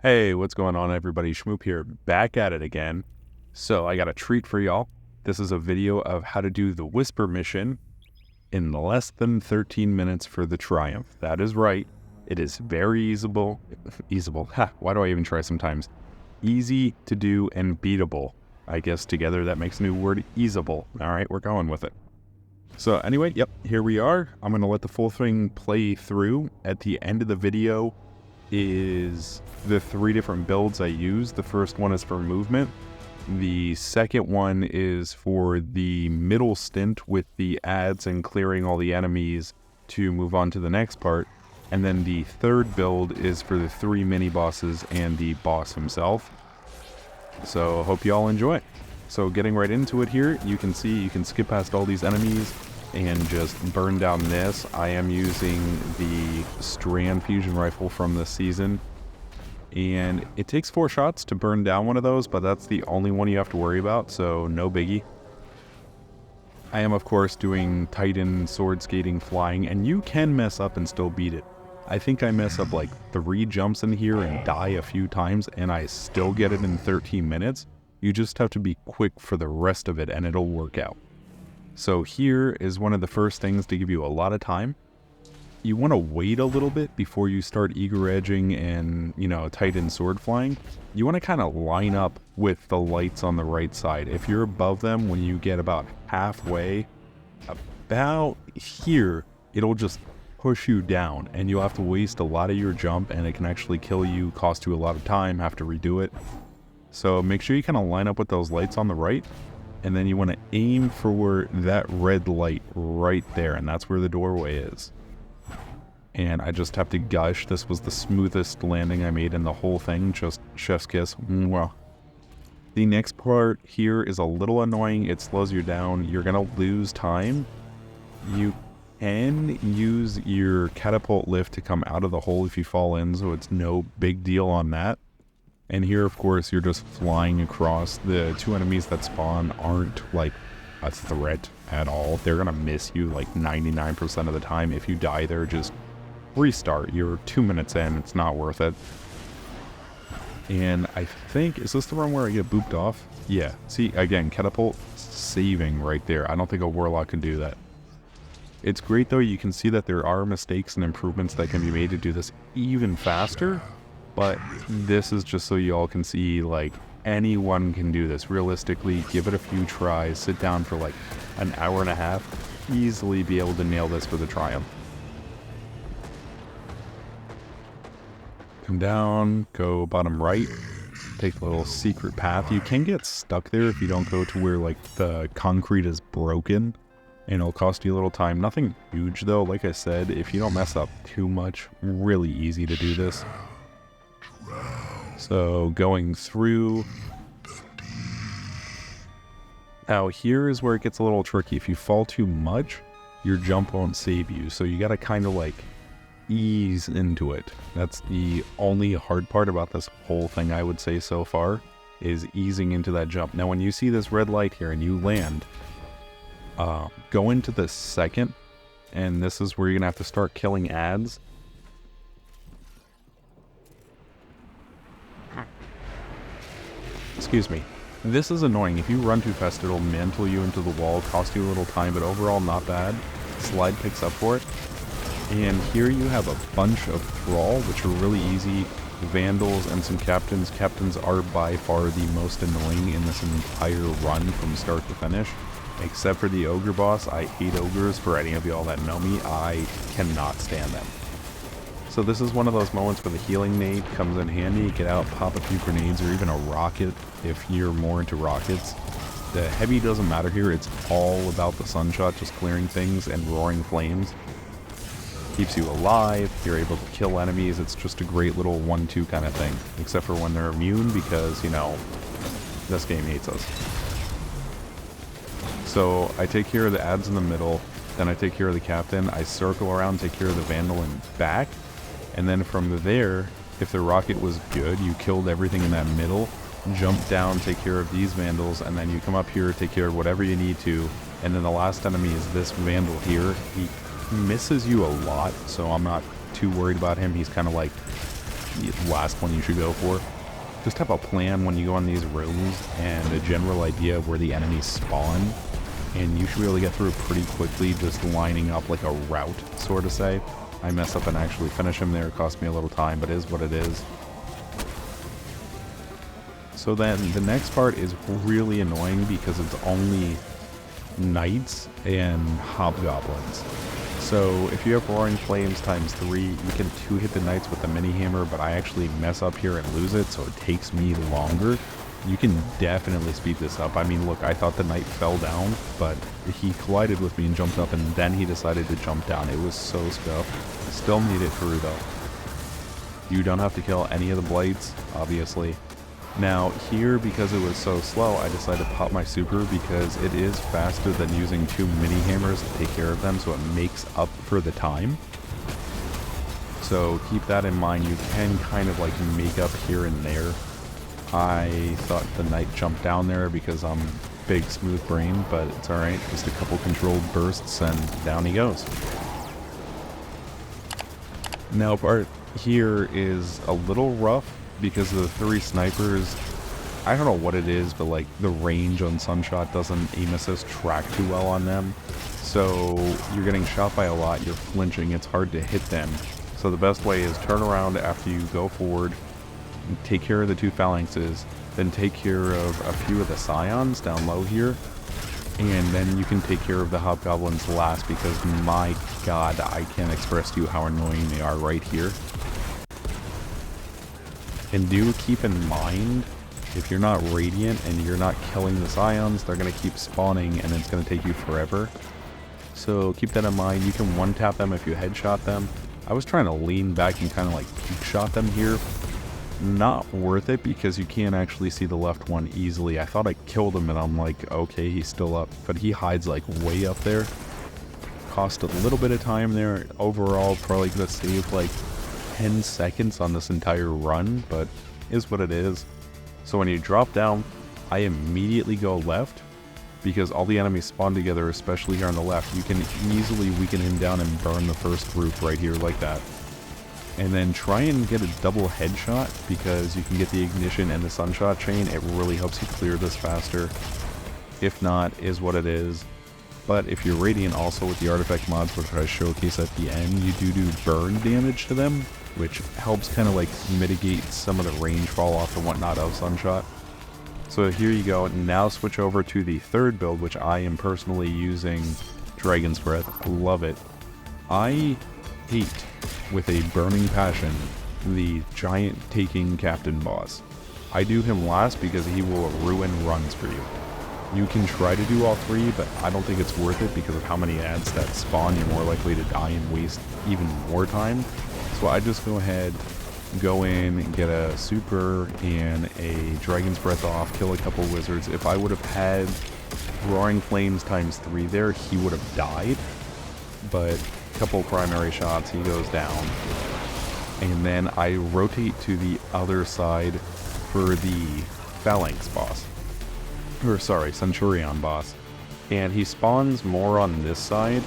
Hey, what's going on, everybody? Shmoop here, back at it again. So I got a treat for y'all. This is a video of how to do the Whisper mission in less than 13 minutes for the Triumph. That is right. It is very easyable. Ha, why do I even try sometimes? Easy to do and beatable. I guess together that makes a new word, easyable. All right, we're going with it. So anyway, yep, here we are. I'm going to let the full thing play through. At the end of the video is the 3 different builds I use. The first one is for movement. The second one is for the middle stint with the ads and clearing all the enemies to move on to the next part. And then the third build is for the 3 mini bosses and the boss himself. So hope you all enjoy. So getting right into it here, you can see you can skip past all these enemies and just burn down this. I am using the Strand fusion rifle from this season, and it takes 4 shots to burn down one of those, but that's the only one you have to worry about, so no biggie. I am of course doing Titan sword skating flying, and you can mess up and still beat it. I think I mess up like 3 jumps in here and die a few times, and I still get it in 13 minutes. You just have to be quick for the rest of it and it'll work out. So here is one of the first things to give you a lot of time. You want to wait a little bit before you start eager edging and, Titan sword flying. You want to kind of line up with the lights on the right side. If you're above them, when you get about halfway, about here, it'll just push you down and you'll have to waste a lot of your jump, and it can actually kill you, cost you a lot of time, have to redo it. So make sure you kind of line up with those lights on the right. And then you want to aim for that red light right there, and that's where the doorway is. And I just have to gush. This was the smoothest landing I made in the whole thing, just chef's kiss. Well, the next part here is a little annoying. It slows you down. You're going to lose time. You can use your catapult lift to come out of the hole if you fall in, so it's no big deal on that. And here, of course, you're just flying across. The 2 enemies that spawn aren't like a threat at all. They're going to miss you like 99% of the time. If you die there, just restart. You're 2 minutes in. It's not worth it. And I think, is this the one where I get booped off? Yeah. See, again, catapult saving right there. I don't think a warlock can do that. It's great, though. You can see that there are mistakes and improvements that can be made to do this even faster. But this is just so you all can see, like, anyone can do this. Realistically, give it a few tries, sit down for like an hour and a half, easily be able to nail this for the Triumph. Come down, go bottom right, take the little secret path. You can get stuck there if you don't go to where like the concrete is broken, and it'll cost you a little time. Nothing huge though, like I said, if you don't mess up too much, really easy to do this. So going through. Now here is where it gets a little tricky. If you fall too much, your jump won't save you. So you gotta kind of like ease into it. That's the only hard part about this whole thing, I would say so far, is easing into that jump. Now when you see this red light here and you land, go into the second, and this is where you're gonna have to start killing ads. Excuse me. This is annoying. If you run too fast, it'll mantle you into the wall, cost you a little time, but overall not bad. Slide picks up for it. And here you have a bunch of Thrall, which are really easy. Vandals and some Captains. Captains are by far the most annoying in this entire run from start to finish. Except for the Ogre boss. I hate Ogres. For any of y'all that know me, I cannot stand them. So this is one of those moments where the healing nade comes in handy. Get out, pop a few grenades, or even a rocket if you're more into rockets. The heavy doesn't matter here. It's all about the sunshot, just clearing things and roaring flames. Keeps you alive. You're able to kill enemies. It's just a great little 1-2 kind of thing. Except for when they're immune, because, this game hates us. So I take care of the ads in the middle. Then I take care of the Captain. I circle around, take care of the Vandal and back. And then from there, if the rocket was good, you killed everything in that middle, jump down, take care of these Vandals, and then you come up here, take care of whatever you need to. And then the last enemy is this Vandal here. He misses you a lot, so I'm not too worried about him. He's kind of like the last one you should go for. Just have a plan when you go on these rooms and a general idea of where the enemies spawn, and you should be able to get through pretty quickly, just lining up like a route, sort of say. I mess up and actually finish him there. It cost me a little time, but it is what it is. So then the next part is really annoying because it's only knights and hobgoblins. So if you have Roaring Flames times 3, you can 2-hit the knights with the mini hammer, but I actually mess up here and lose it, so it takes me longer. You can definitely speed this up. I mean, look, I thought the knight fell down, but he collided with me and jumped up, and then he decided to jump down. It was so scuffed. Still made it through, though. You don't have to kill any of the blights, obviously. Now, here, because it was so slow, I decided to pop my super because it is faster than using 2 mini hammers to take care of them, so it makes up for the time. So keep that in mind. You can kind of like make up here and there. I thought the knight jumped down there because I'm big smooth brain, but it's alright. Just a couple controlled bursts and down he goes. Now part here is a little rough because of the 3 snipers. I don't know what it is, but like the range on Sunshot doesn't aim assist track too well on them. So you're getting shot by a lot, you're flinching, it's hard to hit them. So the best way is turn around after you go forward, take care of the 2 phalanxes, then take care of a few of the scions down low here, and then you can take care of the hobgoblins last because my god, I can't express to you how annoying they are right here. And do keep in mind, if you're not Radiant and you're not killing the scions, they're going to keep spawning and it's going to take you forever. So keep that in mind. You can one-tap them if you headshot them. I was trying to lean back and kind of like peek shot them here. Not worth it because you can't actually see the left one easily. I thought I killed him and I'm like, okay, he's still up. But he hides like way up there. Cost a little bit of time there. Overall, probably going to save like 10 seconds on this entire run, but is what it is. So when you drop down, I immediately go left because all the enemies spawn together, especially here on the left. You can easily weaken him down and burn the first roof right here like that. And then try and get a double headshot because you can get the ignition and the Sunshot chain. It really helps you clear this faster. If not, is what it is. But if you're Radiant also with the artifact mods, which I showcase at the end, you do burn damage to them, which helps kind of like mitigate some of the range fall off and whatnot of Sunshot. So here you go. Now switch over to the 3rd build, which I am personally using Dragon's Breath. Love it. I hate with a burning passion the giant taking captain boss. I do him last because he will ruin runs for you. You can try to do all 3, but I don't think it's worth it because of how many ads that spawn. You're more likely to die and waste even more time. So I just go ahead, go in, get a super and a Dragon's Breath off, kill a couple wizards. If I would have had Roaring Flames times 3 there, he would have died. But a couple primary shots, he goes down. And then I rotate to the other side for the Phalanx boss. Or sorry, Centurion boss. And he spawns more on this side.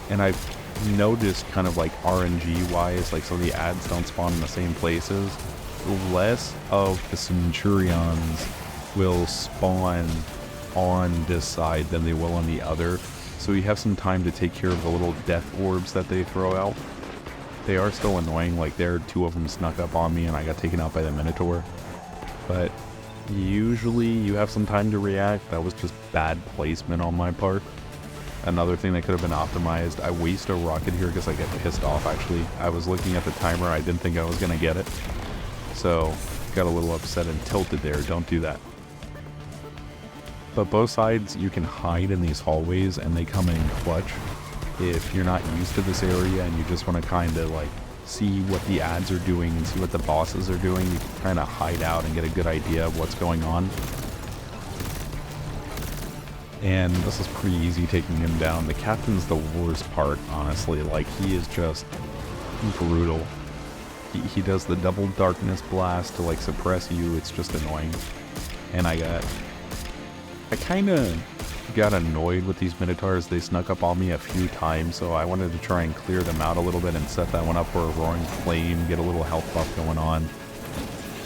And I've noticed kind of like RNG wise, like so the ads don't spawn in the same places. Less of the Centurions will spawn on this side than they will on the other. So you have some time to take care of the little death orbs that they throw out. They are still annoying, like there 2 of them snuck up on me and I got taken out by the Minotaur. But usually you have some time to react. That was just bad placement on my part. Another thing that could have been optimized, I waste a rocket here because I get pissed off actually. I was looking at the timer, I didn't think I was going to get it. So, got a little upset and tilted there, don't do that. But both sides, you can hide in these hallways and they come in clutch. If you're not used to this area and you just want to kind of like see what the ads are doing and see what the bosses are doing, you can kind of hide out and get a good idea of what's going on. And this is pretty easy taking him down. The captain's the worst part, honestly. Like, he is just brutal. He does the double darkness blast to like suppress you. It's just annoying. And I kind of got annoyed with these Minotaurs. They snuck up on me a few times, so I wanted to try and clear them out a little bit and set that one up for a Roaring Flame, get a little health buff going on.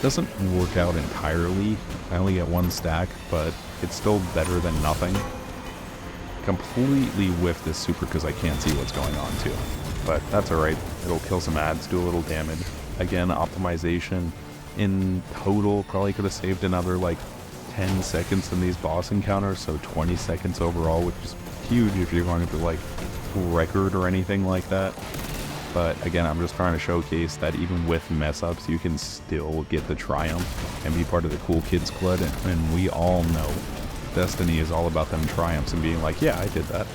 Doesn't work out entirely. I only get 1 stack, but it's still better than nothing. Completely whiffed this super because I can't see what's going on too. But that's alright. It'll kill some ads, do a little damage. Again, optimization in total probably could have saved another like 10 seconds in these boss encounters, so 20 seconds overall, which is huge if you're going to like record or anything like that. But again, I'm just trying to showcase that even with mess-ups, you can still get the triumph and be part of the cool kids club. And we all know Destiny is all about them triumphs and being like, yeah, I did that.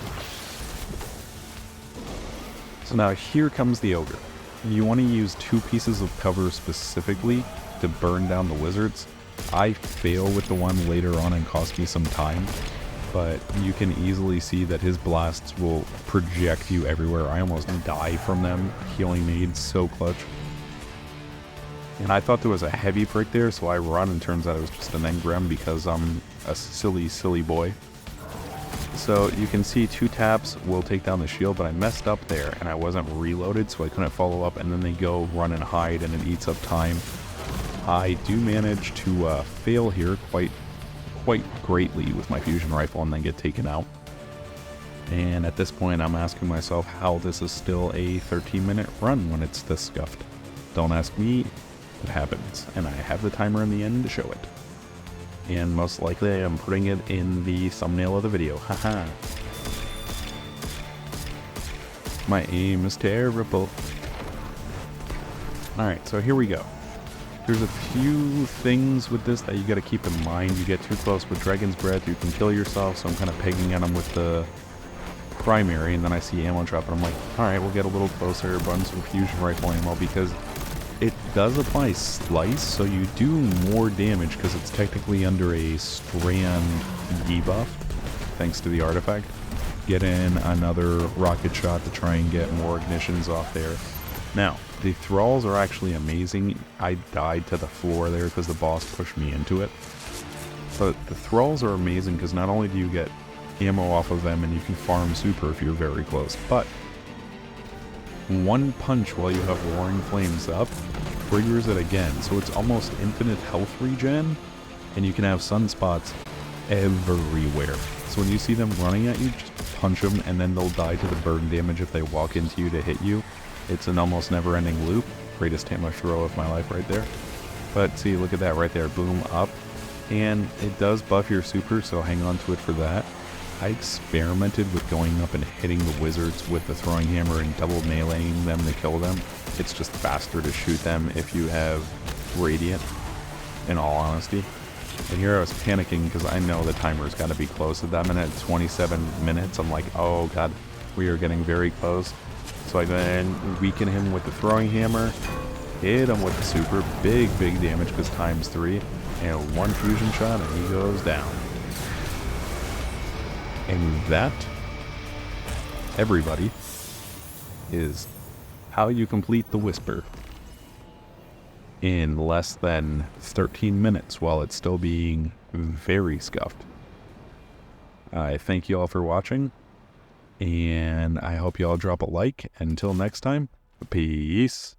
So now here comes the Ogre. You want to use 2 pieces of cover specifically to burn down the wizards. I fail with the one later on and cost me some time, but you can easily see that his blasts will project you everywhere. I almost die from them. Healing Maid, so clutch. And I thought there was a heavy prick there, so I run, and turns out it was just an engram because I'm a silly, silly boy. So you can see 2 taps will take down the shield, but I messed up there, and I wasn't reloaded, so I couldn't follow up, and then they go run and hide, and it eats up time. I do manage to fail here quite greatly with my fusion rifle and then get taken out. And at this point, I'm asking myself how this is still a 13-minute run when it's this scuffed. Don't ask me, it happens, and I have the timer in the end to show it. And most likely I am putting it in the thumbnail of the video, haha. My aim is terrible. Alright, so here we go. There's a few things with this that you gotta keep in mind. You get too close with Dragon's Breath, you can kill yourself, so I'm kind of pegging at him with the primary, and then I see ammo drop, and I'm like, alright, we'll get a little closer, run some fusion rifle ammo, because it does apply slice, so you do more damage, because it's technically under a strand debuff, thanks to the artifact. Get in another rocket shot to try and get more ignitions off there. Now, the thralls are actually amazing. I died to the floor there because the boss pushed me into it. But the thralls are amazing because not only do you get ammo off of them and you can farm super if you're very close, but one punch while you have Roaring Flames up triggers it again. So it's almost infinite health regen, and you can have sunspots everywhere. So when you see them running at you, just punch them, and then they'll die to the burn damage if they walk into you to hit you. It's an almost never-ending loop. Greatest hammer throw of my life right there. But see, look at that right there. Boom, up. And it does buff your super, so hang on to it for that. I experimented with going up and hitting the wizards with the throwing hammer and double meleeing them to kill them. It's just faster to shoot them if you have Radiant, in all honesty. And here I was panicking because I know the timer's got to be close at that minute. 27 minutes. I'm like, oh god, we are getting very close. So I then weaken him with the throwing hammer, hit him with the super, big damage because times 3, and 1 fusion shot and he goes down. And that, everybody, is how you complete the Whisper in less than 13 minutes while it's still being very scuffed. I thank you all for watching, and I hope you all drop a like. Until next time, peace.